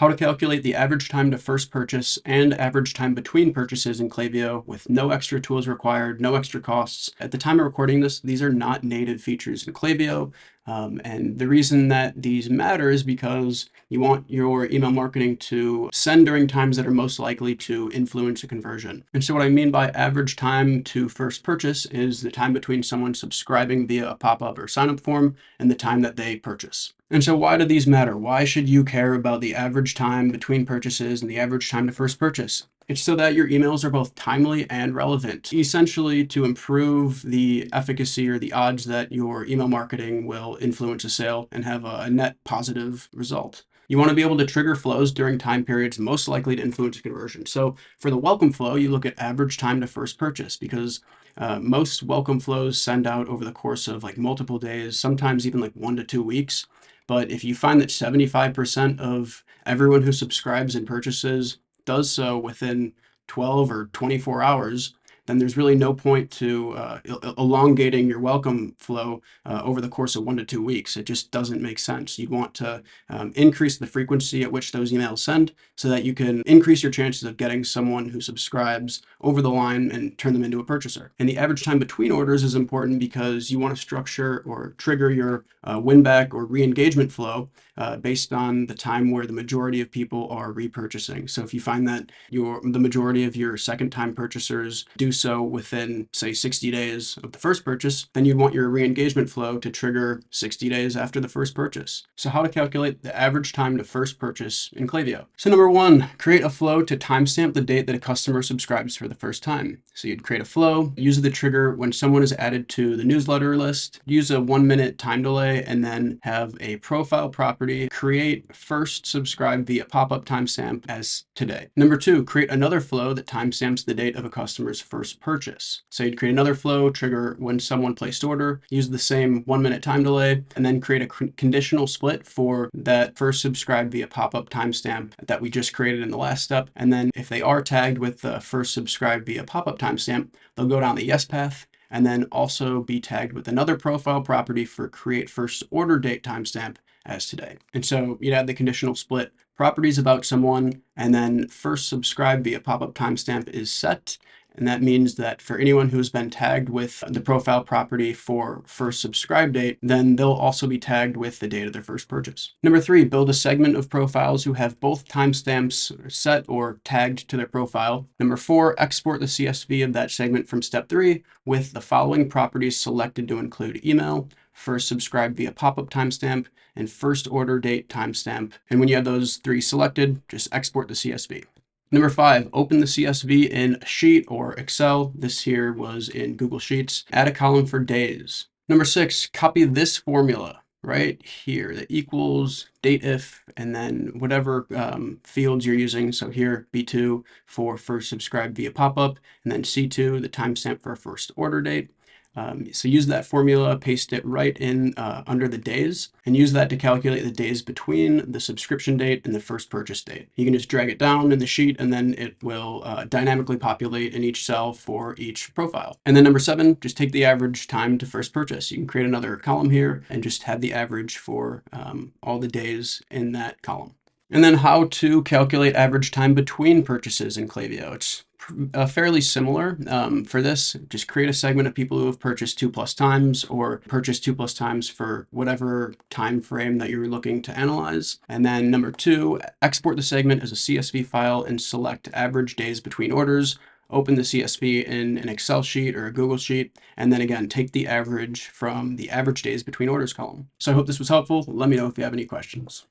How to calculate the average time to first purchase and average time between purchases in Klaviyo with no extra tools required, no extra costs. At the time of recording this, these are not native features in Klaviyo. And the reason that these matter is because you want your email marketing to send during times that are most likely to influence a conversion. And so what I mean by average time to first purchase is the time between someone subscribing via a pop-up or sign-up form and the time that they purchase. And so why do these matter? Why should you care about the average time between purchases and the average time to first purchase? It's so that your emails are both timely and relevant, essentially to improve the efficacy or the odds that your email marketing will influence a sale and have a net positive result. You want to be able to trigger flows during time periods most likely to influence a conversion. So for the welcome flow, you look at average time to first purchase because most welcome flows send out over the course of like multiple days, sometimes even like 1 to 2 weeks. But if you find that 75% of everyone who subscribes and purchases does so within 12 or 24 hours, then there's really no point to elongating your welcome flow over the course of 1 to 2 weeks. It just doesn't make sense. You'd want to increase the frequency at which those emails send so that you can increase your chances of getting someone who subscribes over the line and turn them into a purchaser. And the average time between orders is important because you want to structure or trigger your win-back or re-engagement flow based on the time where the majority of people are repurchasing. So if you find that the majority of your second-time purchasers do so within, say, 60 days of the first purchase, then you'd want your re-engagement flow to trigger 60 days after the first purchase. So how to calculate the average time to first purchase in Klaviyo. So number one, create a flow to timestamp the date that a customer subscribes for the first time. So you'd create a flow, use the trigger when someone is added to the newsletter list, use a 1-minute time delay, and then have a profile property create first subscribe via pop-up timestamp as today. Number two, create another flow that timestamps the date of a customer's first purchase. So you'd create another flow, trigger when someone placed order, use the same 1-minute time delay, and then create a conditional split for that first subscribe via pop-up timestamp that we just created in the last step. And then if they are tagged with the first subscribe via pop-up timestamp, they'll go down the yes path and then also be tagged with another profile property for create first order date timestamp as today. And so you'd add the conditional split properties about someone, and then first subscribe via pop-up timestamp is set. And that means that for anyone who's been tagged with the profile property for first subscribe date, then they'll also be tagged with the date of their first purchase. Number three, build a segment of profiles who have both timestamps set or tagged to their profile. Number four, export the CSV of that segment from step 3 with the following properties selected to include email, first subscribe via pop-up timestamp, and first order date timestamp. And when you have those 3 selected, just export the CSV. Number 5, open the CSV in a sheet or Excel. This here was in Google Sheets. Add a column for days. Number 6, copy this formula right here, the equals date if, and then whatever fields you're using. So here, B2 for first subscribe via pop-up, and then C2, the timestamp for first order date. So use that formula, paste it right in under the days, and use that to calculate the days between the subscription date and the first purchase date. You can just drag it down in the sheet, and then it will dynamically populate in each cell for each profile. And then number 7, just take the average time to first purchase. You can create another column here and just have the average for all the days in that column. And then how to calculate average time between purchases in Klaviyo. It's fairly similar. For this, just create a segment of people who have purchased 2+ times or purchased 2+ times for whatever time frame that you're looking to analyze. And then number 2, export the segment as a CSV file and select average days between orders. Open the CSV in an Excel sheet or a Google sheet, and then again, take the average from the average days between orders column. So I hope this was helpful. Let me know if you have any questions.